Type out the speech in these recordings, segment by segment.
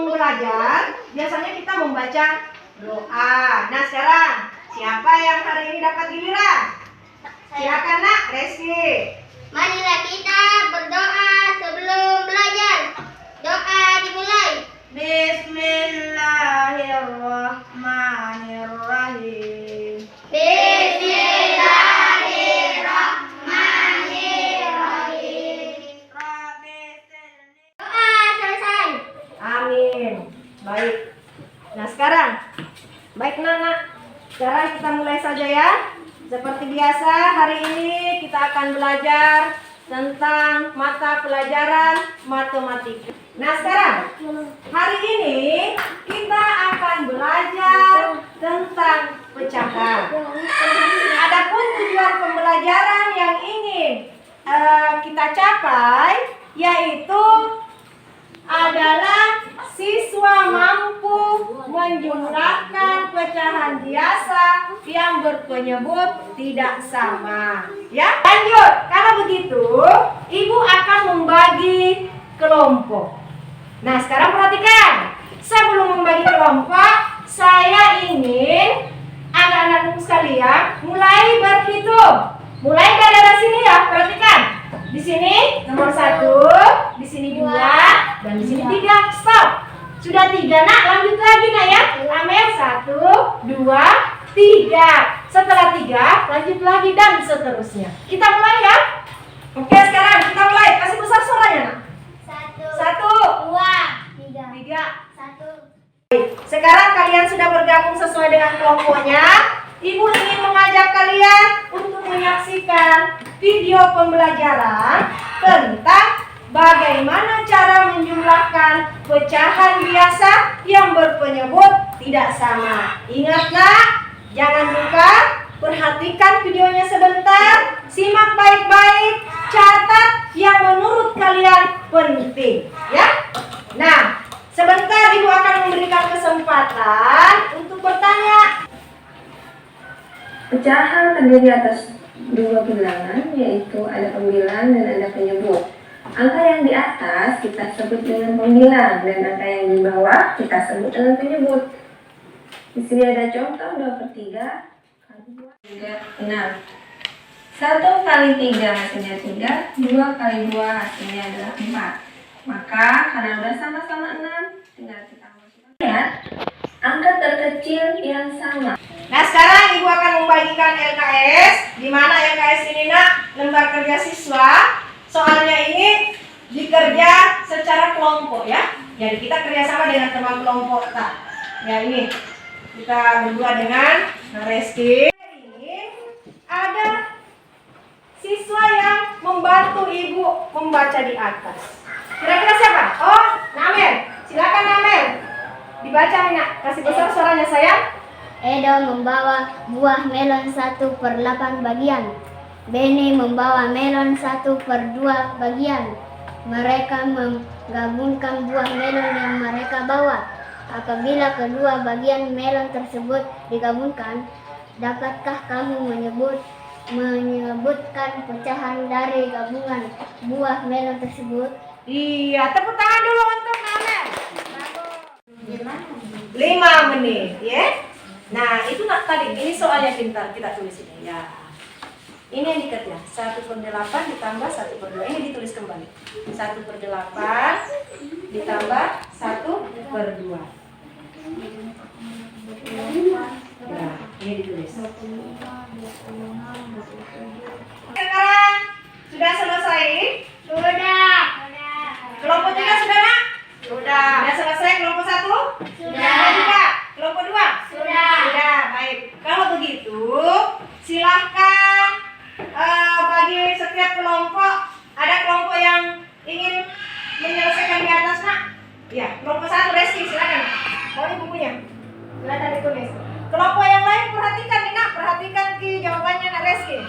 sebelum belajar, biasanya kita membaca doa. Nah sekarang, siapa yang hari ini dapat giliran? Silakan Nak, Reski. Marilah kita berdoa sebelum belajar. Doa dimulai. Bismillahirrahmanirrahim. Bismillahirrahmanirrahim. Doa selesai. Amin. Baik. Nah sekarang, baik Nana. Sekarang kita mulai saja ya. Seperti biasa, hari ini kita akan belajar tentang mata pelajaran matematika. Nah sekarang, hari ini kita akan belajar tentang pecahan. Adapun tujuan pembelajaran yang ingin kita capai yaitu adalah siswa mampu menjumlahkan pecahan biasa yang berpenyebut tidak sama. Ya, lanjut. Kalau begitu, Ibu akan membagi kelompok. Nah, sekarang perhatikan. Sebelum membagi kelompok, saya ingin anak-anakku sekalian mulai berhitung. Mulai dari sini ya, perhatikan. Di sini nomor 1, di sini 2, dan di sini 3. Stop. Sudah 3 Nak, lanjut lagi Nak ya. Amel 1, 2, 3. Setelah 3, lanjut lagi dan seterusnya. Kita mulai ya. Oke, sekarang kita mulai. Kasih besar suaranya Nak. 1, 2, 3. 1. Sekarang kalian sudah bergabung sesuai dengan kelompoknya. Ibu ingin mengajak kalian untuk menyaksikan video pembelajaran tentang bagaimana cara menjumlahkan pecahan biasa yang berpenyebut tidak sama. Ingat Nak, jangan lupa perhatikan videonya sebentar, simak baik-baik, catat yang menurut kalian penting, ya. Nah, sebentar Ibu akan memberikan kesempatan untuk bertanya. Pecahan terdiri atas dua bilangan, yaitu ada pembilang dan ada penyebut. Angka yang di atas kita sebut dengan pembilang dan angka yang di bawah kita sebut dengan penyebut. Di sini ada contoh 2/3 kali 2 6. 1 kali 3 hasilnya 3, 2 kali 2 hasilnya adalah 4. Maka karena udah sama-sama 6, tinggal kita masukkan. Lihat, angka terkecil yang sama. Nah sekarang Ibu akan membagikan LKS. Di mana LKS ini Nak? Lembar kerja siswa. Soalnya ini dikerja secara kelompok ya. Jadi kita kerjasama dengan teman kelompok kita. Ya ini kita berdua dengan Reski. Ini ada siswa yang membantu Ibu membaca di atas. Kira-kira siapa? Oh, Namel. Silakan Namel. Dibaca Nak. Kasih besar suaranya sayang. Edo membawa buah melon 1/8 bagian. Beni membawa melon 1/2 bagian. Mereka menggabungkan buah melon yang mereka bawa. Apabila kedua bagian melon tersebut digabungkan, dapatkah kamu menyebutkan pecahan dari gabungan buah melon tersebut? Iya, tepuk tangan dulu untuk Namel. 5 menit, ya. Nah, itu Nak tadi. Ini soalnya pintar kita tulis ini ya. Ini yang dikerja 1/8 ditambah 1/2. Ini ditulis kembali 1/8 ditambah 1/2. Nah, ini ditulis. Sekarang sudah selesai? Sudah. Kelompok 3 sudah Nak? Sudah. Sudah selesai kelompok 1? Sudah juga. Kelompok 2? Sudah. Sudah, baik. Kalau begitu, silahkan bagi setiap kelompok. Ada kelompok yang ingin menyelesaikan di atas Nak? Iya, kelompok 1 Reski, silakan. Mau bukunya? Silakan ditulis. Kelompok yang lain perhatikan nih Nak, perhatikan jawabannya Nak Reski.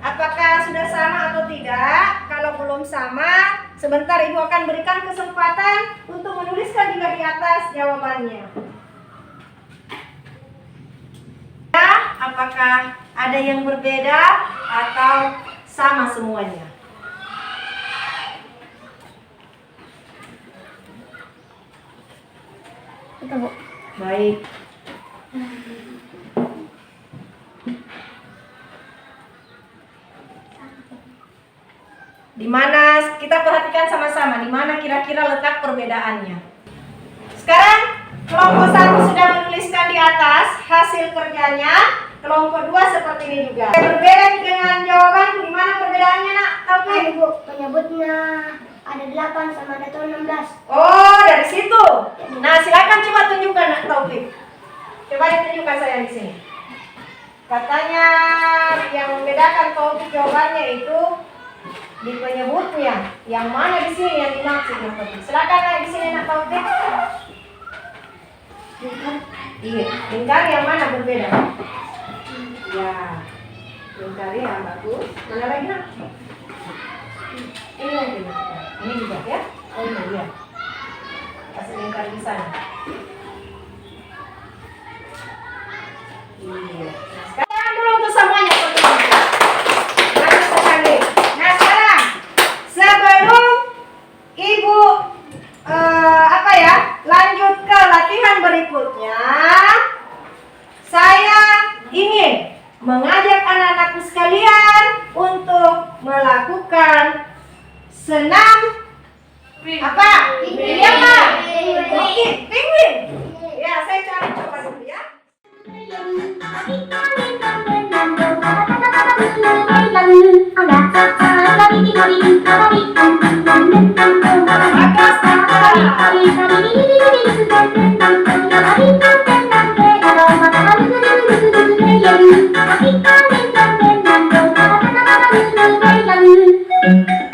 Apakah sudah sama atau tidak? Kalau belum sama, sebentar Ibu akan berikan kesempatan untuk menuliskan juga di atas jawabannya. Ya, apakah ada yang berbeda atau sama semuanya? Itu, Bu. Baik. Di mana kita perhatikan sama-sama di mana kira-kira letak perbedaannya. Sekarang kelompok 1 sudah menuliskan di atas hasil kerjanya. Kelompok 2 seperti ini juga. Berbeda dengan jawaban. Di mana perbedaannya, Nak? Taufik? Ada, Bu. Penyebutnya ada 8 sama ada 16. Oh, dari situ. Nah, silakan coba tunjukkan, Nak Taufik. Coba ditunjukkan saya di sini. Katanya yang membedakan Taufik jawabannya itu di penyebutnya. Yang mana di sini yang dimaksud, Nak Taufik? Silakan, Nak, di sini, Nak Taufik. Iya, lingkar yang mana berbeda? Ya, lingkar yang bagus. Mana lagi, Nak? Ini lagi, Nak. Ini juga ya? Oh ini dia. Kasih lingkar di sana. Iya. Nah, sekarang dulu untuk semuanya. Bagus sekali. Nah sekarang sebelum Ibu lanjut ke latihan berikutnya, saya ingin mengajak anak-anakku sekalian untuk melakukan senam apa? Iya, Pak. Oke, penguin. Ya, saya cari coba dulu ya.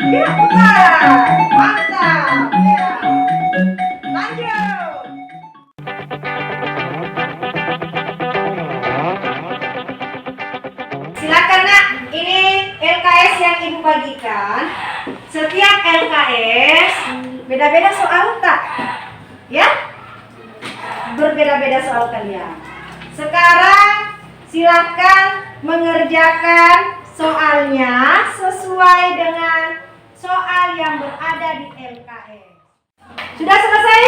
Ya, mantap. Ya. Lanjut. Silakan, Nak. Ini LKS yang Ibu bagikan. Setiap LKS beda-beda soal tak? Ya? Berbeda-beda soal kalian. Sekarang silakan mengerjakan soalnya sesuai dengan soal yang berada di LKS. Sudah selesai?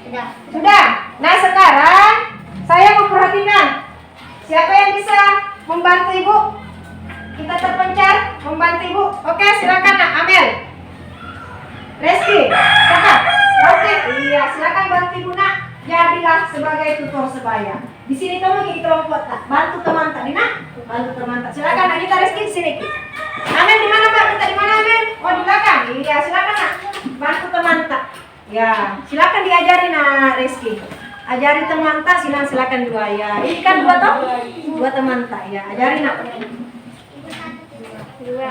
Sudah. Sudah. Nah sekarang saya mau perhatikan siapa yang bisa membantu Ibu. Kita terpencar membantu Ibu. Oke, silakan, Nak. Amel, Reski, Kakak, oke, iya silakan bantu Ibu, Nak. Jadilah sebagai tutor sebaya. Di sini kamu jadi kelompok tak. Bantu teman tak, Nak. Bantu teman tak. Silakan, Nak. Kita Reski di sini. Amel di mana, Pak? Kita di mana, Amel? Oh di belakang. Iya silakan, Nak. Bantu teman tak. Ya, silakan diajari, Nak Reski. Ajari teman tak, silakan dua ya. Ini kan dua toh? Dua teman tak ya. Ajari, Nak. Dua. Dua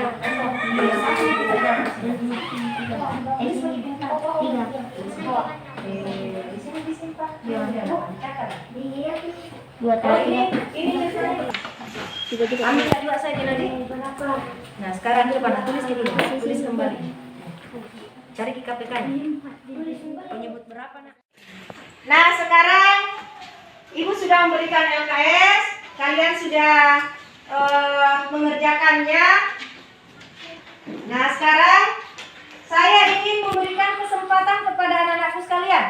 ini ambil dua saja nanti. Nah sekarang coba tulis dulu, tulis kembali. Cari di KPK-nya. Penyebut berapa, Nak? Nah sekarang Ibu sudah memberikan LKS, kalian sudah mengerjakannya. Nah sekarang saya ingin memberikan kesempatan kepada anak-anakku sekalian.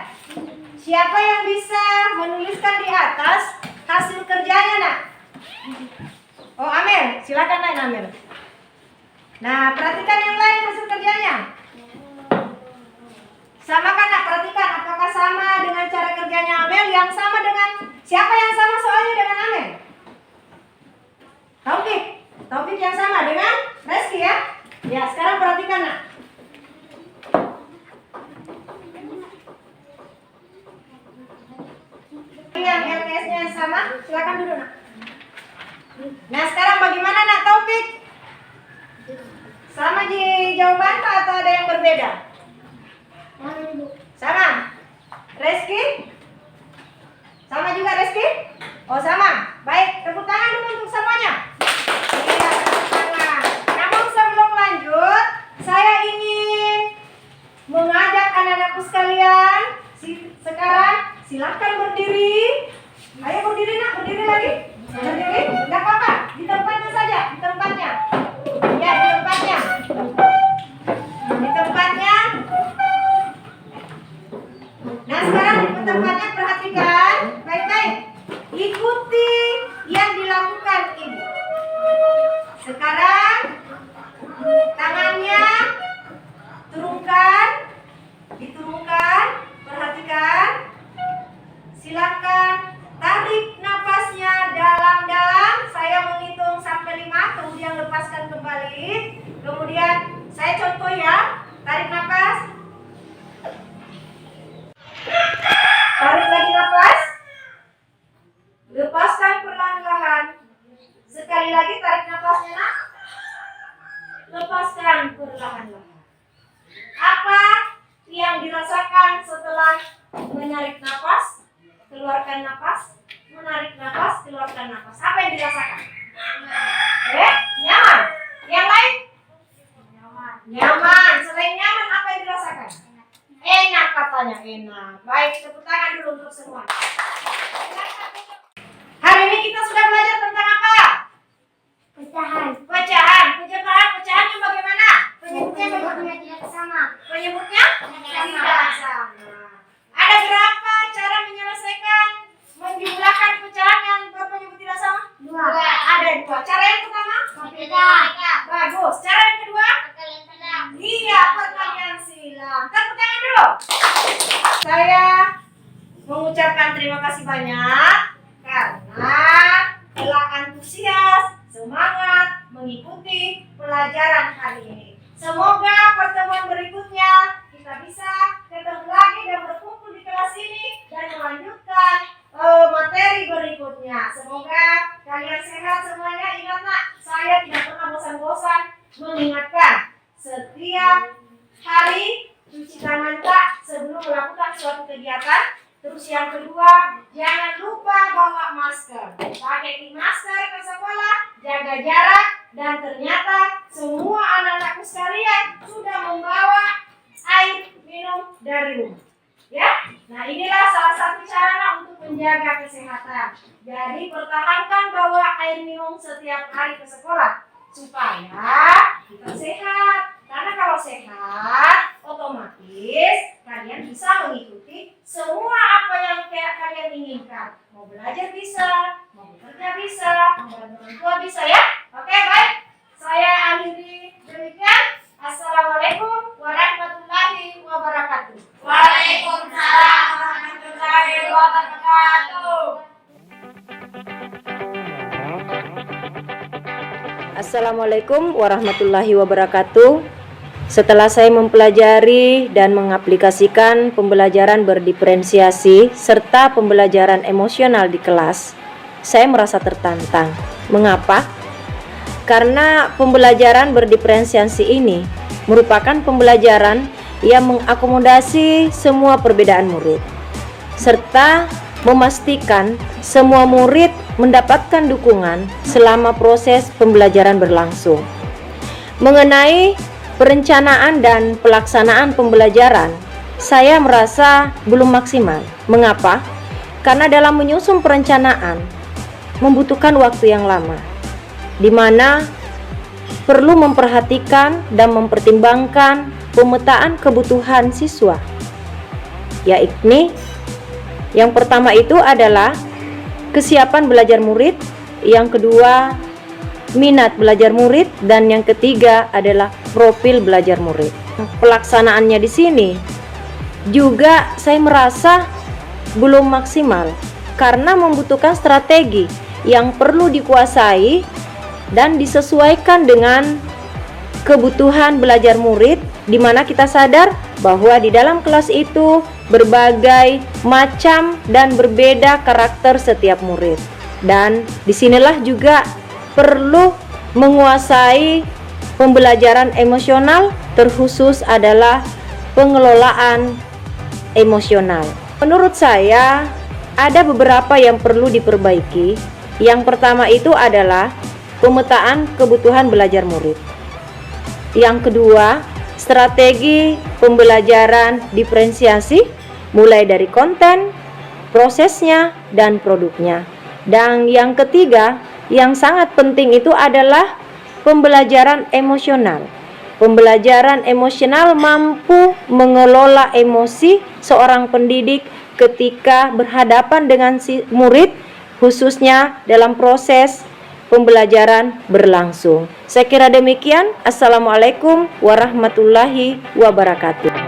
Siapa yang bisa menuliskan di atas hasil kerjanya, Nak? Oh Amel, silakan naik Amel. Nah perhatikan yang lain hasil kerjanya. Sama kan, Nak? Perhatikan apakah sama dengan cara kerjanya Amel, yang sama dengan siapa yang sama soalnya dengan Amel? Taufik yang sama dengan Reski ya. Ya, sekarang perhatikan, Nak. Yang LKS-nya yang sama, silakan duduk, Nak. Nah, sekarang bagaimana, Nak Taufik? Sama di jawaban atau ada yang berbeda? Sama. Reski? Sama juga Reski? Oh, sama. Baik, tepuk tangan dulu untuk semuanya. Iya, tepuk tangan. Namun sebelum lanjut, saya ingin mengajak anak-anakku sekalian sekarang silahkan berdiri. Ayo berdiri, Nak, berdiri lagi. Berdiri, enggak apa-apa. Di tempatnya saja, di tempatnya. Ya, di tempatnya. Di tempatnya. Nah, sekarang di tempatnya perhatikan. dirasakan setelah menarik nafas, keluarkan nafas, menarik nafas, keluarkan nafas? Apa yang dirasakan? Nyaman. Yang lain? Nyaman. Selain nyaman, apa yang dirasakan? Enak katanya, enak. Baik, tepuk tangan dulu untuk semua. Hari ini kita sudah belajar tentang apa? Pecahan. Pecahan. Pecahannya bagaimana? Penyebutnya bagaimana? Penyebutnya tidak sama. Penyebutnya? Tidak Tidak sama. Ada berapa cara menyelesaikan menjumlahkan pecahan yang berpenyebut tidak sama? 2. Ada 2. Cara yang pertama? Bagus. Cara yang kedua? Iya, perkalian silang. Tepuk tangan dulu. Saya mengucapkan terima kasih banyak karena telah antusias, semangat mengikuti pelajaran hari ini. Semoga pertemuan berikutnya kita bisa ketemu lagi dan berkumpul di kelas ini dan melanjutkan materi berikutnya. Semoga kalian sehat semuanya. Ingat nak, saya tidak pernah bosan-bosan mengingatkan setiap hari cuci tangan tak sebelum melakukan suatu kegiatan. Terus yang kedua, jangan lupa bawa masker. Pakai masker ke sekolah, jaga jarak, dan ternyata semua anak-anakku sekalian sudah membawa air minum dari rumah. Ya, nah inilah salah satu cara untuk menjaga kesehatan. Jadi pertahankan bawa air minum setiap hari ke sekolah supaya kita sehat. Karena kalau sehat, otomatis kalian bisa mengikuti semua apa yang kalian inginkan. Mau belajar bisa, mau bekerja bisa, mau bantu orang tua bisa ya. Oke, baik. Saya akhiri demikian. Assalamualaikum warahmatullahi wabarakatuh. Waalaikumsalam warahmatullahi wabarakatuh. Assalamualaikum warahmatullahi wabarakatuh. Setelah saya mempelajari dan mengaplikasikan pembelajaran berdiferensiasi serta pembelajaran emosional di kelas, saya merasa tertantang. Mengapa? Karena pembelajaran berdiferensiasi ini merupakan pembelajaran yang mengakomodasi semua perbedaan murid, serta memastikan semua murid mendapatkan dukungan selama proses pembelajaran berlangsung. Mengenai perencanaan dan pelaksanaan pembelajaran, saya merasa belum maksimal. Mengapa? Karena dalam menyusun perencanaan membutuhkan waktu yang lama, di mana perlu memperhatikan dan mempertimbangkan pemetaan kebutuhan siswa. Yakni yang pertama itu adalah kesiapan belajar murid, yang kedua minat belajar murid, dan yang ketiga adalah profil belajar murid. Pelaksanaannya di sini juga saya merasa belum maksimal karena membutuhkan strategi yang perlu dikuasai dan disesuaikan dengan kebutuhan belajar murid, di mana kita sadar bahwa di dalam kelas itu berbagai macam dan berbeda karakter setiap murid. Dan disinilah juga perlu menguasai pembelajaran emosional, terkhusus adalah pengelolaan emosional. Menurut saya ada beberapa yang perlu diperbaiki. Yang pertama itu adalah pemetaan kebutuhan belajar murid. Yang kedua, strategi pembelajaran diferensiasi mulai dari konten, prosesnya, dan produknya. Dan yang ketiga, yang sangat penting itu adalah pembelajaran emosional. Pembelajaran emosional mampu mengelola emosi seorang pendidik ketika berhadapan dengan si murid, khususnya dalam proses pembelajaran berlangsung. Saya kira demikian. Assalamualaikum warahmatullahi wabarakatuh.